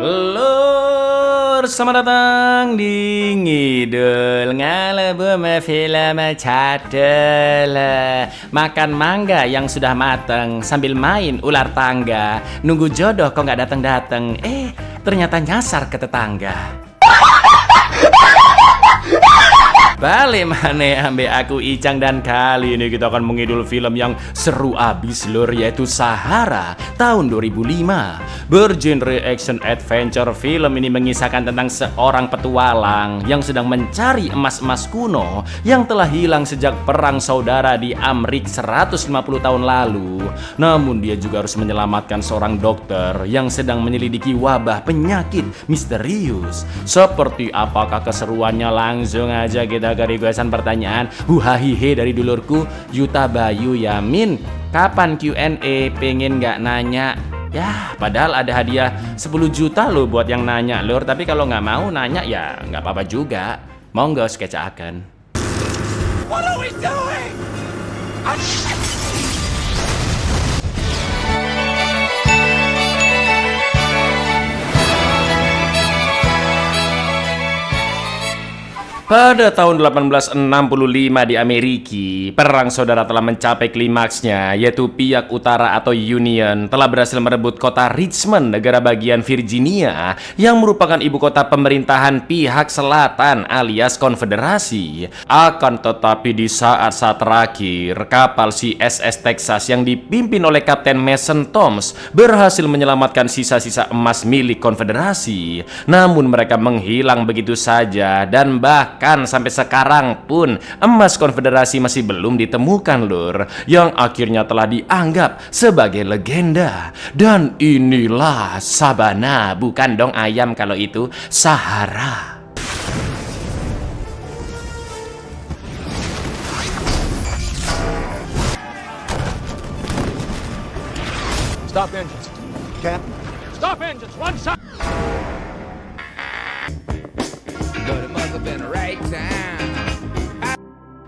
Lur, selamat datang di Ngidul Ngalebu Film Cadel. Makan mangga yang sudah mateng sambil main ular tangga. Nunggu jodoh kok nggak datang-datang. Ternyata nyasar ke tetangga. Balik maneh ambe aku Icang, dan kali ini kita akan mengidul film yang seru abis lur, yaitu Sahara tahun 2005. Bergenre action adventure, film ini mengisahkan tentang seorang petualang yang sedang mencari emas-emas kuno yang telah hilang sejak perang saudara di Amrik 150 tahun lalu. Namun dia juga harus menyelamatkan seorang dokter yang sedang menyelidiki wabah penyakit misterius. Seperti apakah keseruannya? Langsung aja kita ke requestan pertanyaan huhahihe dari dulurku Yuta Bayu Yamin. Kapan Q&A? Pengen nggak nanya? Ya, padahal ada hadiah 10 juta loh buat yang nanya lur. Tapi kalau nggak mau nanya ya nggak apa-apa juga. Monggo sketsakan. What are we doing? Pada tahun 1865 di Amerika, perang saudara telah mencapai klimaksnya, yaitu pihak utara atau Union telah berhasil merebut kota Richmond, negara bagian Virginia, yang merupakan ibu kota pemerintahan pihak selatan alias konfederasi. Akan tetapi di saat-saat terakhir, kapal CSS Texas yang dipimpin oleh Kapten Mason Toms berhasil menyelamatkan sisa-sisa emas milik konfederasi. Namun mereka menghilang begitu saja, dan bahkan sampai sekarang pun emas konfederasi masih belum ditemukan lur, yang akhirnya telah dianggap sebagai legenda. Dan inilah sabana, bukan dong ayam kalau itu, Sahara. Stop engines. Captain. Stop engines. One shot. But it must have been the right time.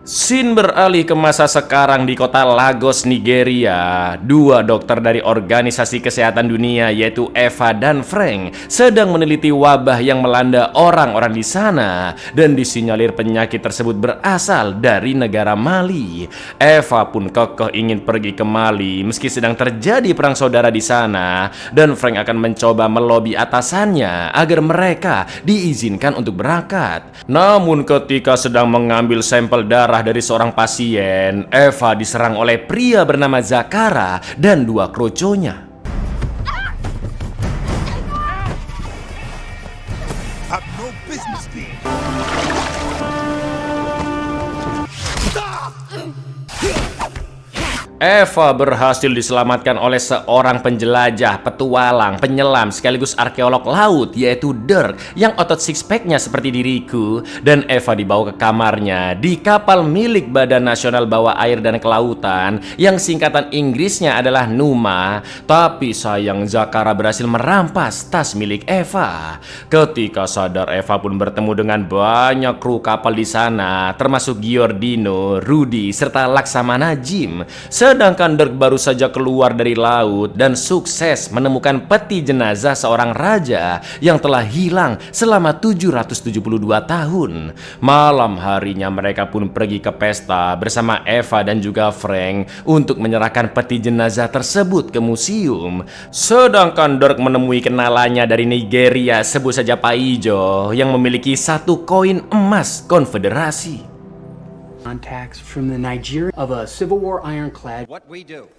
Scene beralih ke masa sekarang di kota Lagos, Nigeria. Dua dokter dari Organisasi Kesehatan Dunia, yaitu Eva dan Frank, sedang meneliti wabah yang melanda orang-orang di sana, dan disinyalir penyakit tersebut berasal dari negara Mali. Eva pun kekeh ingin pergi ke Mali meski sedang terjadi perang saudara di sana, dan Frank akan mencoba melobi atasannya agar mereka diizinkan untuk berangkat. Namun ketika sedang mengambil sampel darah dari seorang pasien, Eva diserang oleh pria bernama Zakara dan dua kroconya. I've no business being. Eva berhasil diselamatkan oleh seorang penjelajah, petualang, penyelam, sekaligus arkeolog laut, yaitu Dirk, yang otot six-pack-nya seperti diriku. Dan Eva dibawa ke kamarnya di kapal milik Badan Nasional Bawah Air dan Kelautan, yang singkatan Inggrisnya adalah NUMA. Tapi sayang, Zakara berhasil merampas tas milik Eva. Ketika sadar, Eva pun bertemu dengan banyak kru kapal di sana, termasuk Giordino, Rudy, serta Laksamana Jim. Sedangkan Dirk baru saja keluar dari laut dan sukses menemukan peti jenazah seorang raja yang telah hilang selama 772 tahun. Malam harinya mereka pun pergi ke pesta bersama Eva dan juga Frank untuk menyerahkan peti jenazah tersebut ke museum. Sedangkan Dirk menemui kenalannya dari Nigeria, sebut saja Pak Ijo, yang memiliki satu koin emas konfederasi. Contacts from the Nigeria of a Civil War ironclad. What we do.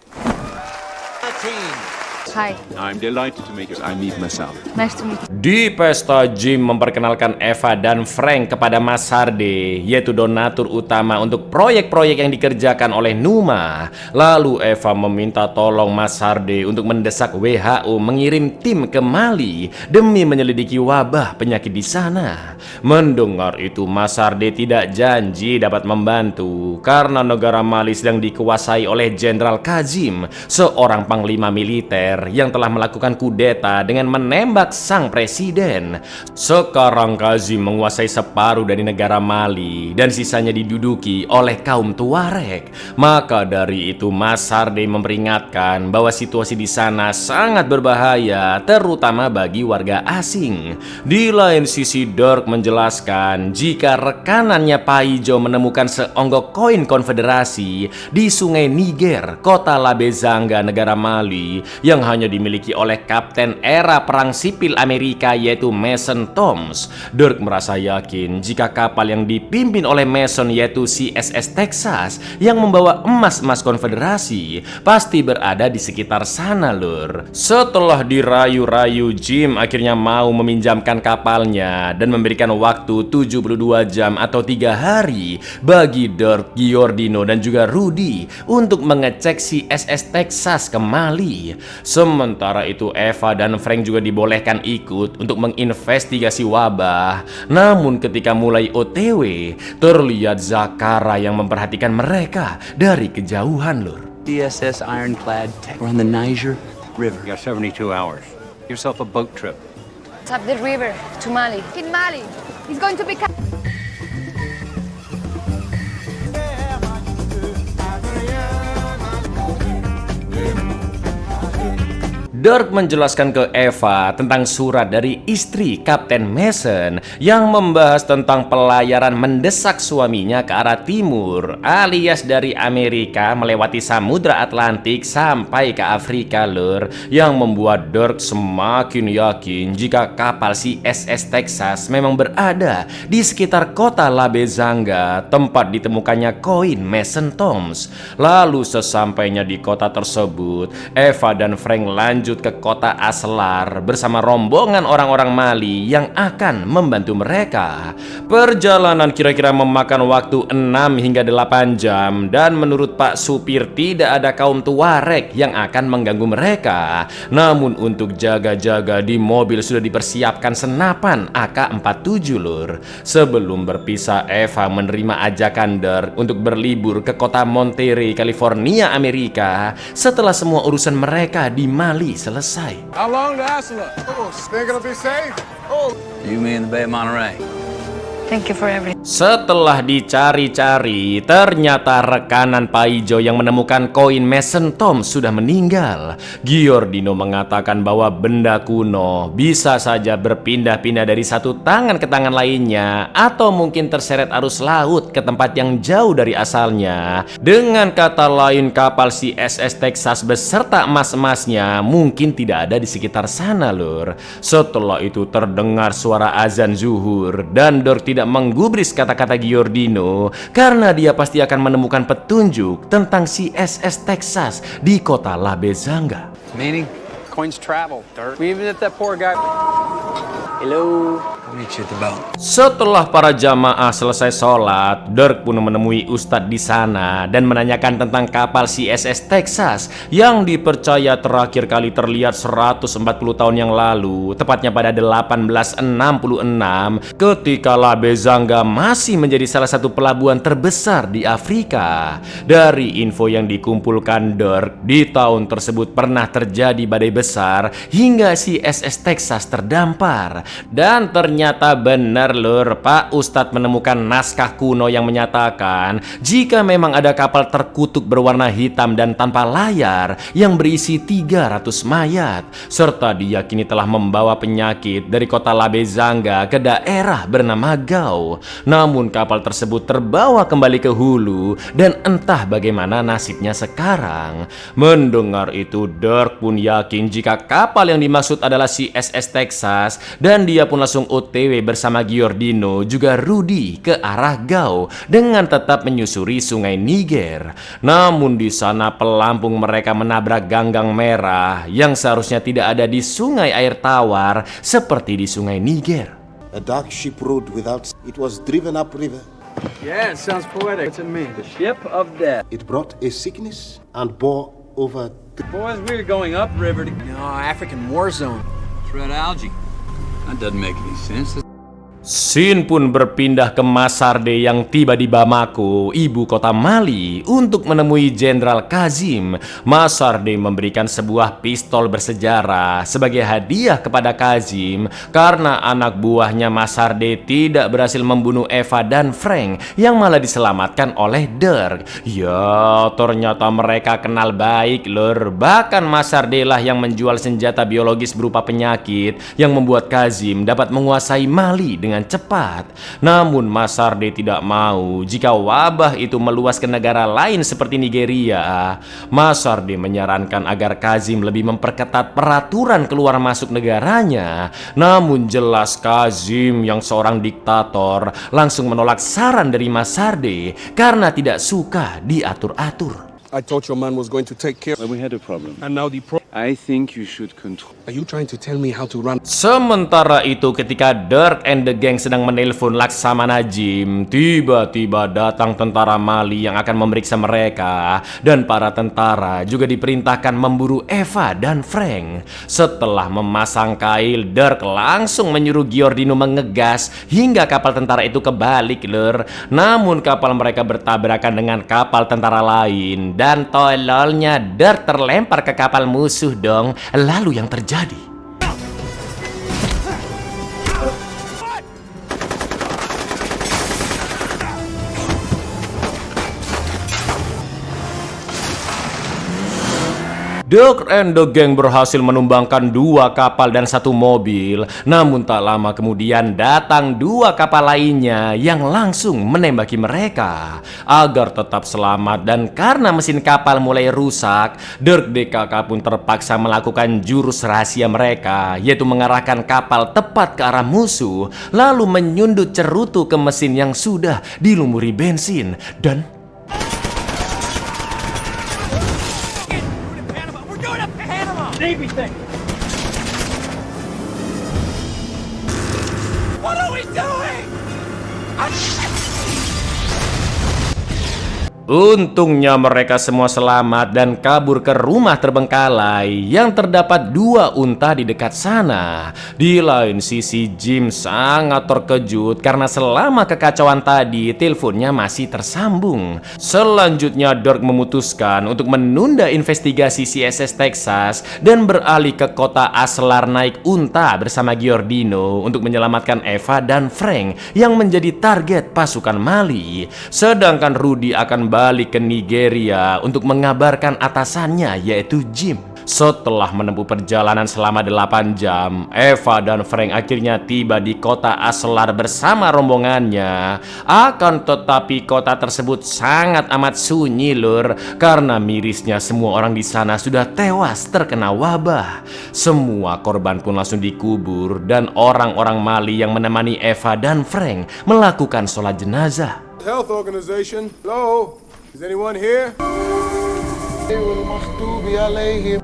Hi, I'm delighted to meet you. I meet myself. nice to meet you. Di pesta, Jim memperkenalkan Eva dan Frank kepada Mas Harde, yaitu donatur utama untuk proyek-proyek yang dikerjakan oleh NUMA. Lalu Eva meminta tolong Mas Harde untuk mendesak WHO mengirim tim ke Mali demi menyelidiki wabah penyakit di sana. Mendengar itu, Mas Harde tidak janji dapat membantu karena negara Mali sedang dikuasai oleh Jenderal Kazim, seorang panglima militer militer yang telah melakukan kudeta dengan menembak sang presiden. Sekarang Kazim menguasai separuh dari negara Mali dan sisanya diduduki oleh kaum Tuareg. Maka dari itu Mas Hardy memperingatkan bahwa situasi di sana sangat berbahaya, terutama bagi warga asing. Di lain sisi, Dirk menjelaskan jika rekanannya Paijo menemukan seonggok koin konfederasi di sungai Niger, kota Labezanga, negara Mali, yang hanya dimiliki oleh kapten era perang sipil Amerika yaitu Mason Toms. Dirk merasa yakin jika kapal yang dipimpin oleh Mason yaitu CSS Texas yang membawa emas-emas konfederasi pasti berada di sekitar sana, lur. Setelah dirayu-rayu, Jim akhirnya mau meminjamkan kapalnya dan memberikan waktu 72 jam atau 3 hari bagi Dirk, Giordino, dan juga Rudy untuk mengecek CSS Texas ke Mali. Sementara itu Eva dan Frank juga dibolehkan ikut untuk menginvestigasi wabah. Namun ketika mulai OTW, terlihat Zakara yang memperhatikan mereka dari kejauhan, lur. CSS Ironclad. We're on the Niger River. You got 72 hours. Get yourself a boat trip. It's up the river to Mali. In Mali, it's going to be. Dirk menjelaskan ke Eva tentang surat dari istri Kapten Mason yang membahas tentang pelayaran mendesak suaminya ke arah timur, alias dari Amerika melewati Samudra Atlantik sampai ke Afrika, lur, yang membuat Dirk semakin yakin jika kapal CSS Texas memang berada di sekitar kota Labezanga, tempat ditemukannya koin Mason Toms. Lalu sesampainya di kota tersebut, Eva dan Frank lanjut ke kota Aslar bersama rombongan orang-orang Mali yang akan membantu mereka. Perjalanan kira-kira memakan waktu 6 hingga 8 jam dan menurut Pak Supir tidak ada kaum Tuareg yang akan mengganggu mereka. Namun untuk jaga-jaga di mobil sudah dipersiapkan senapan AK-47, lur. Sebelum berpisah, Eva menerima ajakan Dirk untuk berlibur ke kota Monterey, California, Amerika setelah semua urusan mereka di Mali selesai. How long to Asla? Think it'll be safe? You mean the Bay of Monterey? Thank you for everything. Setelah dicari-cari, ternyata rekanan Paijo yang menemukan koin Mason Toms sudah meninggal. Giordino mengatakan bahwa benda kuno bisa saja berpindah-pindah dari satu tangan ke tangan lainnya, atau mungkin terseret arus laut ke tempat yang jauh dari asalnya. Dengan kata lain, kapal CSS Texas beserta emas-emasnya mungkin tidak ada di sekitar sana, lur. Setelah itu terdengar suara azan zuhur dan Dirk tidak menggubris kata-kata Giordino karena dia pasti akan menemukan petunjuk tentang CSS Texas di kota Labezanga. Meaning? Coins travel, Dirk. We even if that poor guy. Hello. I'll meet you at the boat. Setelah para jamaah selesai sholat, Dirk pun menemui Ustadz di sana dan menanyakan tentang kapal CSS Texas yang dipercaya terakhir kali terlihat 140 tahun yang lalu, tepatnya pada 1866, ketika Labezanga masih menjadi salah satu pelabuhan terbesar di Afrika. Dari info yang dikumpulkan Dirk, di tahun tersebut pernah terjadi badai besar hingga CSS Texas terdampar. Dan ternyata benar, lur, Pak Ustadz menemukan naskah kuno yang menyatakan jika memang ada kapal terkutuk berwarna hitam dan tanpa layar yang berisi 300 mayat, serta diyakini telah membawa penyakit dari kota Labezanga ke daerah bernama Gao. Namun kapal tersebut terbawa kembali ke hulu dan entah bagaimana nasibnya sekarang. Mendengar itu, Dirk pun yakin jika kapal yang dimaksud adalah CSS Texas dan dia pun langsung OTW bersama Giordino juga Rudy ke arah Gao dengan tetap menyusuri sungai Niger. Namun di sana pelampung mereka menabrak ganggang merah yang seharusnya tidak ada di sungai air tawar seperti di sungai Niger. A dark ship rode without. It was driven upriver. Yeah, it sounds poetic. What's it mean? The ship of death. It brought a sickness and bore over. Boys, we were going upriver to African war zone. It's red algae. That doesn't make any sense. Scene pun berpindah ke Masarde yang tiba di Bamako, ibu kota Mali, untuk menemui Jenderal Kazim. Masarde memberikan sebuah pistol bersejarah sebagai hadiah kepada Kazim karena anak buahnya Masarde tidak berhasil membunuh Eva dan Frank yang malah diselamatkan oleh Dirk. Ya, ternyata mereka kenal baik lur. Bahkan Masarde lah yang menjual senjata biologis berupa penyakit yang membuat Kazim dapat menguasai Mali dengan cepat. Namun Masarde tidak mau jika wabah itu meluas ke negara lain seperti Nigeria. Masarde menyarankan agar Kazim lebih memperketat peraturan keluar masuk negaranya. Namun jelas Kazim yang seorang diktator langsung menolak saran dari Masarde karena tidak suka diatur-atur. I thought your man was going to take care. Well, we had a problem. And now the I think you should control. Are you trying to tell me how to run? Sementara itu ketika Dirk and the gang sedang menelpon Laksamana Jim, tiba-tiba datang tentara Mali yang akan memeriksa mereka. Dan para tentara juga diperintahkan memburu Eva dan Frank. Setelah memasang kail, Dirk langsung menyuruh Giordino mengegas hingga kapal tentara itu kebalik lur. Namun kapal mereka bertabrakan dengan kapal tentara lain. Dan tololnya Dirk terlempar ke kapal musuh dong. Lalu yang terjadi? Dirk and the gang berhasil menumbangkan 2 kapal dan 1 mobil. Namun tak lama kemudian datang 2 kapal lainnya yang langsung menembaki mereka. Agar tetap selamat dan karena mesin kapal mulai rusak, Dirk DKK pun terpaksa melakukan jurus rahasia mereka, yaitu mengarahkan kapal tepat ke arah musuh, lalu menyundut cerutu ke mesin yang sudah dilumuri bensin dan Navy thing. What are we doing? untungnya mereka semua selamat dan kabur ke rumah terbengkalai yang terdapat 2 unta di dekat sana. Di lain sisi Jim sangat terkejut karena selama kekacauan tadi teleponnya masih tersambung. Selanjutnya Dirk memutuskan untuk menunda investigasi CSS Texas dan beralih ke kota Aslar naik unta bersama Giordino untuk menyelamatkan Eva dan Frank yang menjadi target pasukan Mali. Sedangkan Rudy akan balik ke Nigeria untuk mengabarkan atasannya yaitu Jim. Setelah menempuh perjalanan selama 8 jam, Eva dan Frank akhirnya tiba di kota Aslar bersama rombongannya. Akan tetapi kota tersebut sangat amat sunyi lur, karena mirisnya semua orang di sana sudah tewas terkena wabah. Semua korban pun langsung dikubur dan orang-orang Mali yang menemani Eva dan Frank melakukan sholat jenazah. Health organization. Hello? Is anyone here?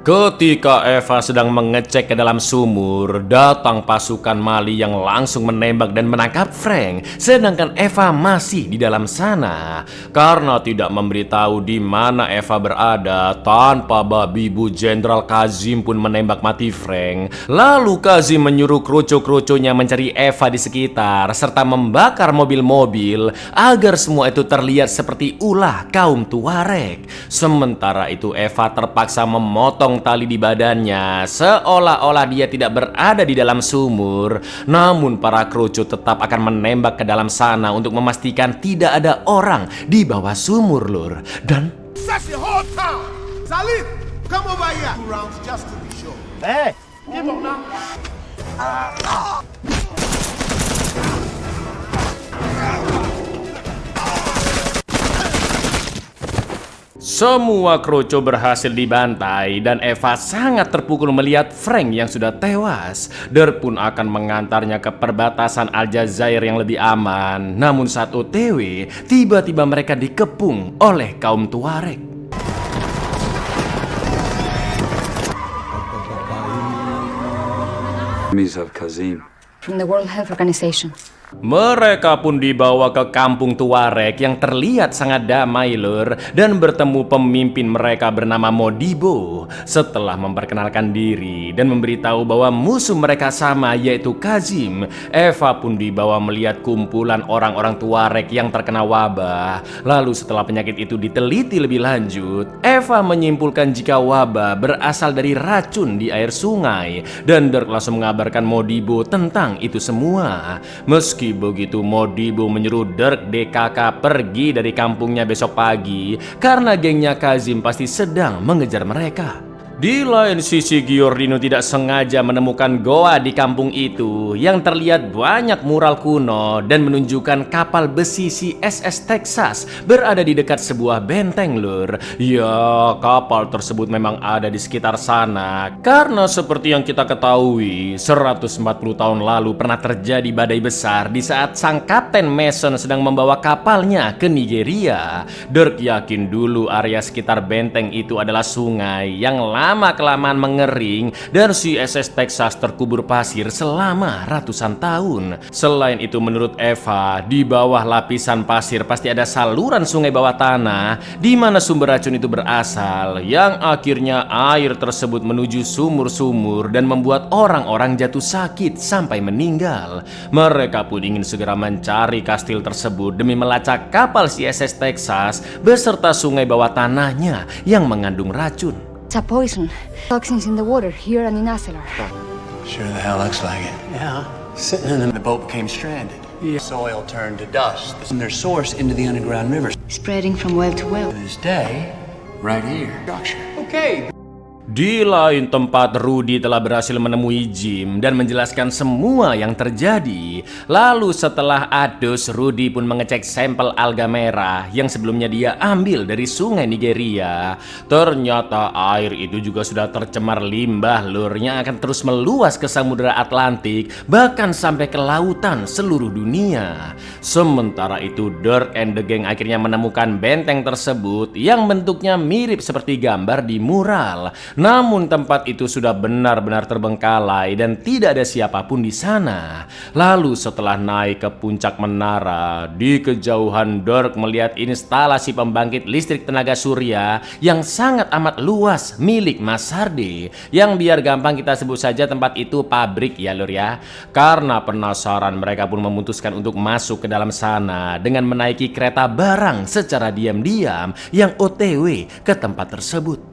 Ketika Eva sedang mengecek ke dalam sumur, datang pasukan Mali yang langsung menembak dan menangkap Frank, sedangkan Eva masih di dalam sana. Karena tidak memberitahu di mana Eva berada, tanpa babi bu Jenderal Kazim pun menembak mati Frank. Lalu Kazim menyuruh krucu-krucunya mencari Eva di sekitar serta membakar mobil-mobil agar semua itu terlihat seperti ulah kaum Tuareg. Sementara itu Eva terpaksa memotong tali di badannya seolah-olah dia tidak berada di dalam sumur. Namun para krucu tetap akan menembak ke dalam sana untuk memastikan tidak ada orang di bawah sumur lur. Dan Search the whole town. Salif, come over here. 2 rounds just to be sure. Hey, give him now. semua krucu berhasil dibantai dan Eva sangat terpukul melihat Frank yang sudah tewas. Dirk pun akan mengantarnya ke perbatasan Aljazair yang lebih aman. Namun saat OTW, tiba-tiba mereka dikepung oleh kaum Tuareg. Enemies of Kazim. From the World Health Organization. Mereka pun dibawa ke kampung Tuareg yang terlihat sangat damai lur, dan bertemu pemimpin mereka bernama Modibo. Setelah memperkenalkan diri dan memberitahu bahwa musuh mereka sama yaitu Kazim, Eva pun dibawa melihat kumpulan orang-orang Tuareg yang terkena wabah. Lalu setelah penyakit itu diteliti lebih lanjut, Eva menyimpulkan jika wabah berasal dari racun di air sungai, dan Dirk langsung mengabarkan Modibo tentang itu semua. Meski begitu, Modibo menyuruh Dirk DKK pergi dari kampungnya besok pagi karena gengnya Kazim pasti sedang mengejar mereka. Di lain sisi, Giordino tidak sengaja menemukan goa di kampung itu yang terlihat banyak mural kuno dan menunjukkan kapal besi CSS Texas berada di dekat sebuah benteng lur. Ya, kapal tersebut memang ada di sekitar sana karena seperti yang kita ketahui 140 tahun lalu pernah terjadi badai besar di saat sang Kapten Mason sedang membawa kapalnya ke Nigeria. Dirk yakin dulu area sekitar benteng itu adalah sungai yang lama-kelamaan mengering dan CSS Texas terkubur pasir selama ratusan tahun. Selain itu, menurut Eva, di bawah lapisan pasir pasti ada saluran sungai bawah tanah di mana sumber racun itu berasal, yang akhirnya air tersebut menuju sumur-sumur dan membuat orang-orang jatuh sakit sampai meninggal. Mereka pun ingin segera mencari kastil tersebut demi melacak kapal CSS Texas beserta sungai bawah tanahnya yang mengandung racun. It's a poison. Toxins in the water here and in Aselar. Sure the hell looks like it. Yeah. Sitting in the boat became stranded. Soil turned to dust. And their source into the underground rivers. Spreading from well to well. This day, right here. Structure. Okay. Di lain tempat, Rudy telah berhasil menemui Jim dan menjelaskan semua yang terjadi. Lalu setelah adus, Rudy pun mengecek sampel alga merah yang sebelumnya dia ambil dari sungai Nigeria. Ternyata air itu juga sudah tercemar limbah lur yang akan terus meluas ke Samudra Atlantik, bahkan sampai ke lautan seluruh dunia. Sementara itu, Dirk and the Gang akhirnya menemukan benteng tersebut yang bentuknya mirip seperti gambar di mural. Namun tempat itu sudah benar-benar terbengkalai dan tidak ada siapapun di sana. Lalu setelah naik ke puncak menara, di kejauhan Dirk melihat instalasi pembangkit listrik tenaga surya yang sangat amat luas milik Mas Hardy, yang biar gampang kita sebut saja tempat itu pabrik ya lur ya. Karena penasaran, mereka pun memutuskan untuk masuk ke dalam sana dengan menaiki kereta barang secara diam-diam yang OTW ke tempat tersebut.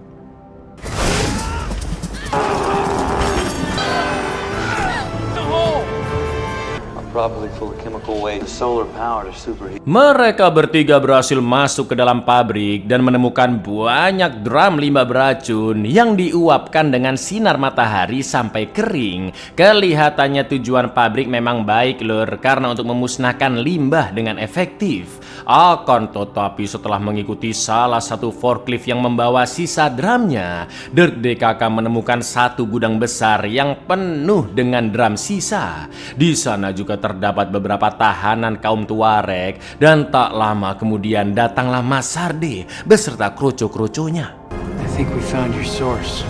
Probably full of chemical waste. The solar power to superheat. Mereka bertiga berhasil masuk ke dalam pabrik dan menemukan banyak drum limbah beracun yang diuapkan dengan sinar matahari sampai kering. Kelihatannya tujuan pabrik memang baik lur, karena untuk memusnahkan limbah dengan efektif. Akan tetapi setelah mengikuti salah satu forklift yang membawa sisa drumnya, Dirk DKK menemukan satu gudang besar yang penuh dengan drum sisa. Di sana juga terdapat beberapa tahanan kaum Tuareg, dan tak lama kemudian datanglah Mas Hardy beserta kroco-kroconya. I think we found your source.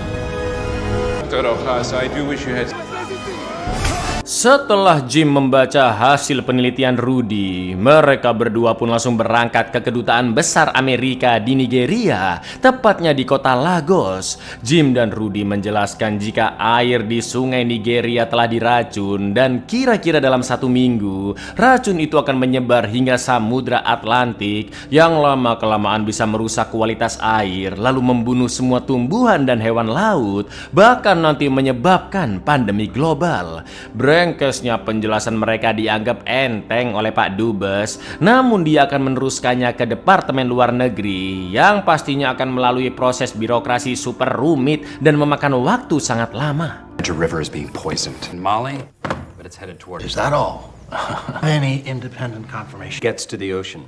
I do wish you had... Setelah Jim membaca hasil penelitian Rudy, mereka berdua pun langsung berangkat ke kedutaan besar Amerika di Nigeria, tepatnya di kota Lagos. Jim dan Rudy menjelaskan jika air di sungai Nigeria telah diracun dan kira-kira dalam 1 minggu, racun itu akan menyebar hingga Samudra Atlantik yang lama-kelamaan bisa merusak kualitas air, lalu membunuh semua tumbuhan dan hewan laut, bahkan nanti menyebabkan pandemi global. Brengkesnya penjelasan mereka dianggap enteng oleh Pak Dubes, namun dia akan meneruskannya ke Departemen Luar Negeri yang pastinya akan melalui proses birokrasi super rumit dan memakan waktu sangat lama. The river is being poisoned. In Mali, but it's headed toward... Is that all? Any independent confirmation? Gets to the ocean,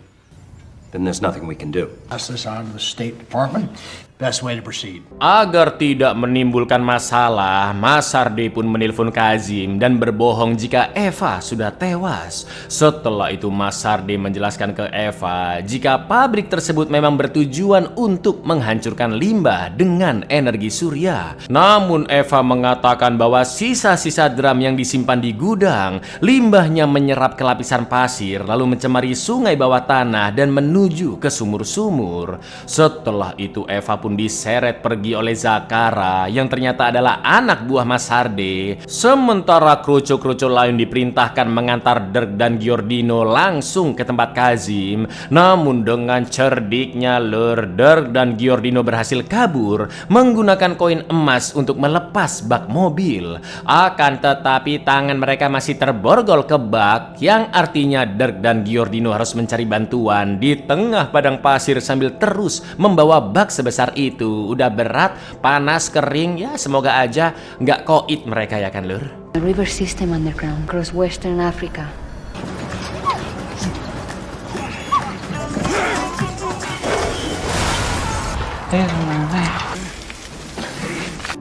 then there's nothing we can do. Pass this on to the State Department. Best way to proceed. Agar tidak menimbulkan masalah, Masardi pun menelpon Kazim dan berbohong jika Eva sudah tewas. Setelah itu Masardi menjelaskan ke Eva jika pabrik tersebut memang bertujuan untuk menghancurkan limbah dengan energi surya. Namun Eva mengatakan bahwa sisa-sisa drum yang disimpan di gudang, limbahnya menyerap ke lapisan pasir lalu mencemari sungai bawah tanah dan menuju ke sumur-sumur. Setelah itu Eva pun diseret pergi oleh Zakara yang ternyata adalah anak buah Masardi. Sementara krucu-krucu lain diperintahkan mengantar Dirk dan Giordino langsung ke tempat Kazim. Namun dengan cerdiknya Dirk dan Giordino berhasil kabur menggunakan koin emas untuk melepas bak mobil. Akan tetapi tangan mereka masih terborgol ke bak, yang artinya Dirk dan Giordino harus mencari bantuan di tengah padang pasir sambil terus membawa bak sebesar itu. Udah berat, panas, kering, ya semoga aja nggak koit mereka ya kan Lur. A river system underground across Western Africa.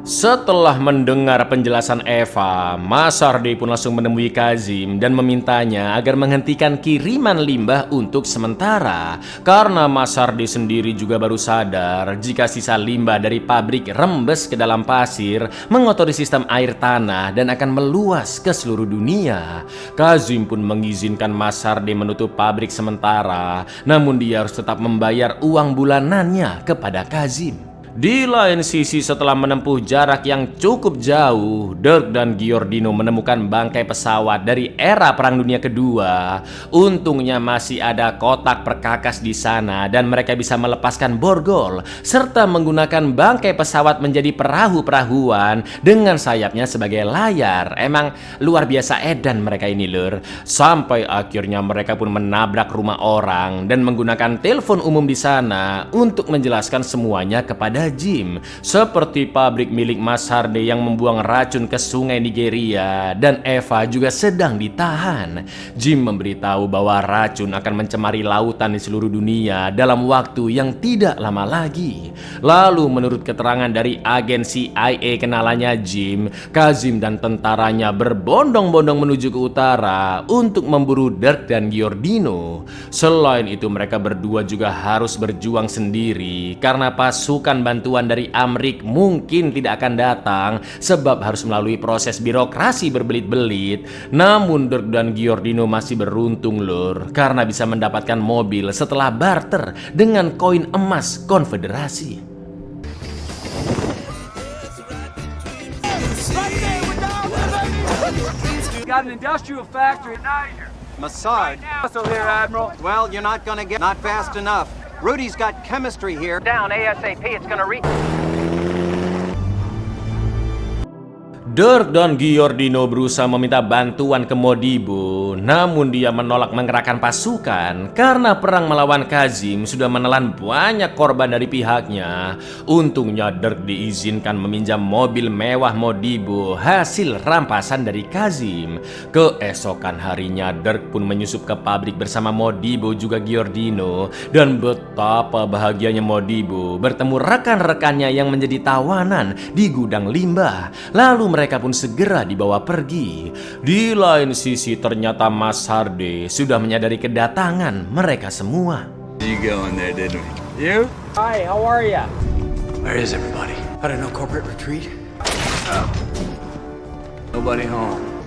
Setelah mendengar penjelasan Eva, Masardi pun langsung menemui Kazim dan memintanya agar menghentikan kiriman limbah untuk sementara. Karena Masardi sendiri juga baru sadar jika sisa limbah dari pabrik rembes ke dalam pasir, mengotori sistem air tanah dan akan meluas ke seluruh dunia. Kazim pun mengizinkan Masardi menutup pabrik sementara, namun dia harus tetap membayar uang bulanannya kepada Kazim. Di lain sisi, setelah menempuh jarak yang cukup jauh, Dirk dan Giordino menemukan bangkai pesawat dari era Perang Dunia Kedua. Untungnya masih ada kotak perkakas di sana dan mereka bisa melepaskan borgol serta menggunakan bangkai pesawat menjadi perahu-perahuan dengan sayapnya sebagai layar. Emang luar biasa edan mereka ini Lur. Sampai akhirnya mereka pun menabrak rumah orang dan menggunakan telepon umum di sana untuk menjelaskan semuanya kepada Jim, seperti pabrik milik Masardi yang membuang racun ke sungai Nigeria dan Eva juga sedang ditahan. Jim memberitahu bahwa racun akan mencemari lautan di seluruh dunia dalam waktu yang tidak lama lagi. Lalu menurut keterangan dari agen CIA kenalannya Jim, Kazim dan tentaranya berbondong-bondong menuju ke utara untuk memburu Dirk dan Giordino. Selain itu mereka berdua juga harus berjuang sendiri karena pasukan bantuan dari Amrik mungkin tidak akan datang sebab harus melalui proses birokrasi berbelit-belit. Namun Dirk dan Giordino masih beruntung Lur, karena bisa mendapatkan mobil setelah barter dengan koin emas konfederasi. Got an industrial factory in Niger. Massage. Also here, Admiral. Well, you're not gonna get not fast enough. Rudy's got chemistry here. Down ASAP. It's gonna reach. Dirk dan Giordino berusaha meminta bantuan ke Modibo, namun dia menolak mengerahkan pasukan karena perang melawan Kazim sudah menelan banyak korban dari pihaknya. Untungnya Dirk diizinkan meminjam mobil mewah Modibo hasil rampasan dari Kazim. Keesokan harinya Dirk pun menyusup ke pabrik bersama Modibo juga Giordino, dan betapa bahagianya Modibo bertemu rekan-rekannya yang menjadi tawanan di gudang limbah. Lalu mereka pun segera dibawa pergi. Di lain sisi ternyata Masardi sudah menyadari kedatangan mereka semua. You going there, didn't we? You? Hi, how are ya? Where is everybody? I don't know, corporate retreat? Nobody home.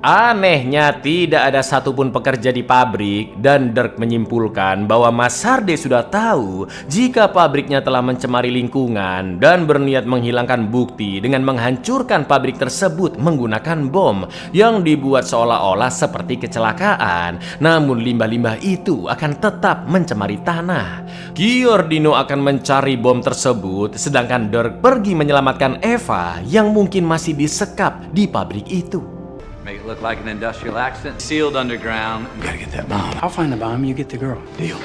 Anehnya tidak ada satupun pekerja di pabrik, dan Dirk menyimpulkan bahwa Masardi sudah tahu jika pabriknya telah mencemari lingkungan dan berniat menghilangkan bukti dengan menghancurkan pabrik tersebut menggunakan bom yang dibuat seolah-olah seperti kecelakaan. Namun limbah-limbah itu akan tetap mencemari tanah. Giordino akan mencari bom tersebut, sedangkan Dirk pergi menyelamatkan Eva yang mungkin masih disekap di pabrik itu. Make it look like an industrial accident. Sealed underground. Gotta get that bomb. I'll find the bomb, you get the girl. Deal.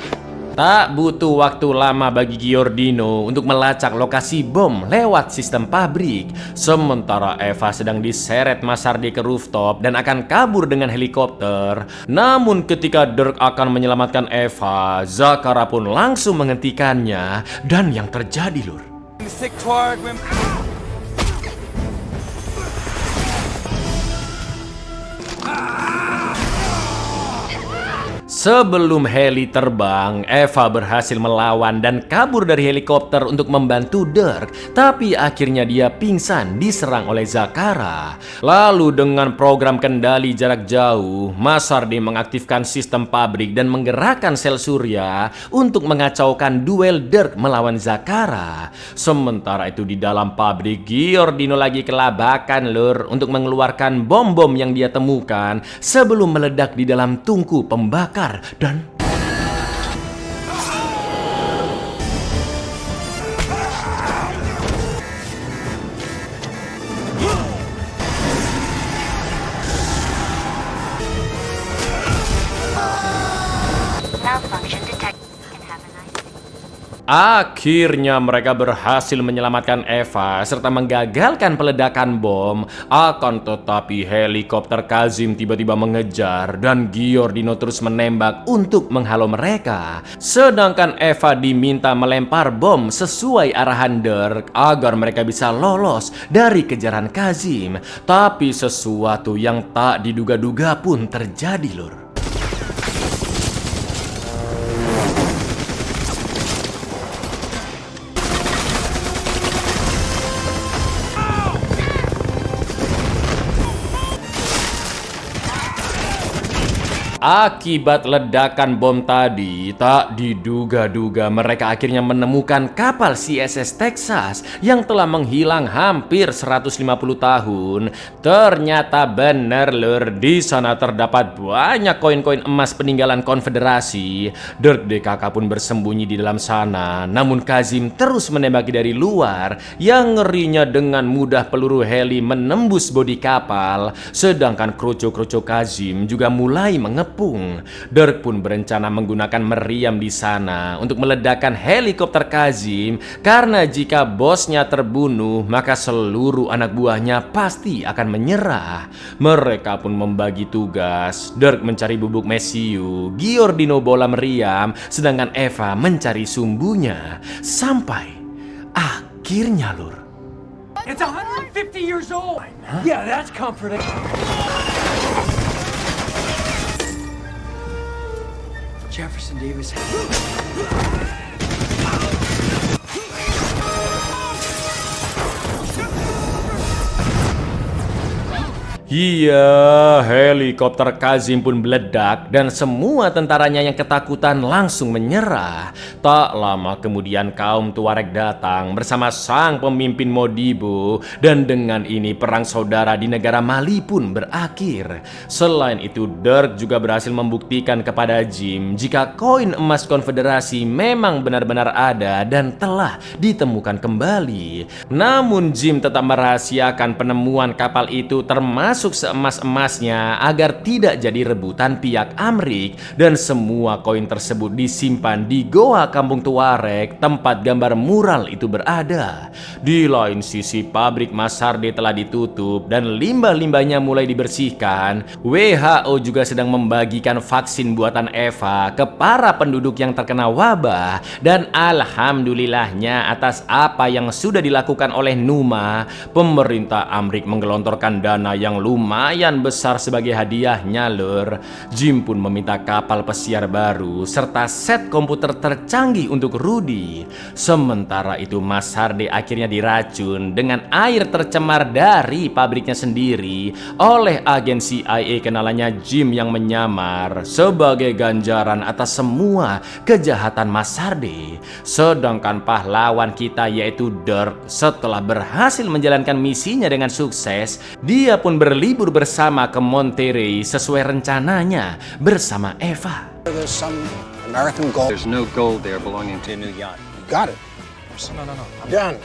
Tak butuh waktu lama bagi Giordino untuk melacak lokasi bom lewat sistem pabrik. Sementara Eva sedang diseret Masardi ke rooftop dan akan kabur dengan helikopter. Namun ketika Dirk akan menyelamatkan Eva, Zakara pun langsung menghentikannya. Dan yang terjadi, Lur, sebelum heli terbang, Eva berhasil melawan dan kabur dari helikopter untuk membantu Dirk. Tapi akhirnya dia pingsan diserang oleh Zakara. Lalu dengan program kendali jarak jauh, Masardi mengaktifkan sistem pabrik dan menggerakkan sel surya untuk mengacaukan duel Dirk melawan Zakara. Sementara itu di dalam pabrik, Giordino lagi kelabakan, Lur, untuk mengeluarkan bom-bom yang dia temukan sebelum meledak di dalam tungku pembakar. Dan akhirnya mereka berhasil menyelamatkan Eva serta menggagalkan peledakan bom. Akan tetapi helikopter Kazim tiba-tiba mengejar dan Giordino terus menembak untuk menghalau mereka. Sedangkan Eva diminta melempar bom sesuai arahan Dirk agar mereka bisa lolos dari kejaran Kazim. Tapi sesuatu yang tak diduga-duga pun terjadi, Lur. Akibat ledakan bom tadi, tak diduga-duga mereka akhirnya menemukan kapal CSS Texas yang telah menghilang hampir 150 tahun. Ternyata benar, Lur, di sana terdapat banyak koin-koin emas peninggalan konfederasi. Dirk DKK pun bersembunyi di dalam sana. Namun Kazim terus menembaki dari luar. Yang ngerinya dengan mudah peluru heli menembus bodi kapal. Sedangkan kroco-kroco Kazim juga mulai mengepung. Dirk pun berencana menggunakan meriam di sana untuk meledakkan helikopter Kazim, karena jika bosnya terbunuh maka seluruh anak buahnya pasti akan menyerah. Mereka pun membagi tugas. Dirk mencari bubuk mesiu, Giordino bola meriam, sedangkan Eva mencari sumbunya. Sampai akhirnya, Lur, It's 150 years old. Yeah, that's comforting. Jefferson Davis. Iya, helikopter Kazim pun meledak dan semua tentaranya yang ketakutan langsung menyerah. Tak lama kemudian kaum Tuareg datang bersama sang pemimpin Modibo, dan dengan ini perang saudara di negara Mali pun berakhir. Selain itu, Dirk juga berhasil membuktikan kepada Jim jika koin emas konfederasi memang benar-benar ada dan telah ditemukan kembali. Namun Jim tetap merahasiakan penemuan kapal itu termasuk seemas-emasnya agar tidak jadi rebutan pihak Amrik, dan semua koin tersebut disimpan di Goa Kampung Tuareg tempat gambar mural itu berada. Di lain sisi, pabrik Masardi telah ditutup dan limbah-limbahnya mulai dibersihkan. WHO juga sedang membagikan vaksin buatan Eva ke para penduduk yang terkena wabah, dan alhamdulillahnya atas apa yang sudah dilakukan oleh Numa, pemerintah Amrik menggelontorkan dana yang lumayan besar sebagai hadiahnya, Lur. Jim pun meminta kapal pesiar baru serta set komputer tercanggih untuk Rudy. Sementara itu Masardi akhirnya diracun dengan air tercemar dari pabriknya sendiri oleh agen CIA kenalannya Jim yang menyamar sebagai ganjaran atas semua kejahatan Masardi. Sedangkan pahlawan kita yaitu Dirk, setelah berhasil menjalankan misinya dengan sukses, dia pun berlibur bersama ke Monterey sesuai rencananya bersama Eva. There's some American gold. There's no gold there belonging to New Yacht. Got it. No. I'm done.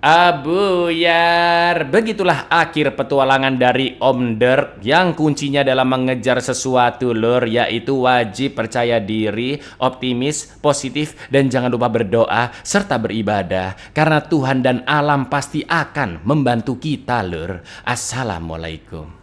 Abuyar. Begitulah akhir petualangan dari Om Dirk yang kuncinya dalam mengejar sesuatu lur, yaitu wajib percaya diri, optimis, positif, dan jangan lupa berdoa serta beribadah karena Tuhan dan alam pasti akan membantu kita lur. Assalamualaikum.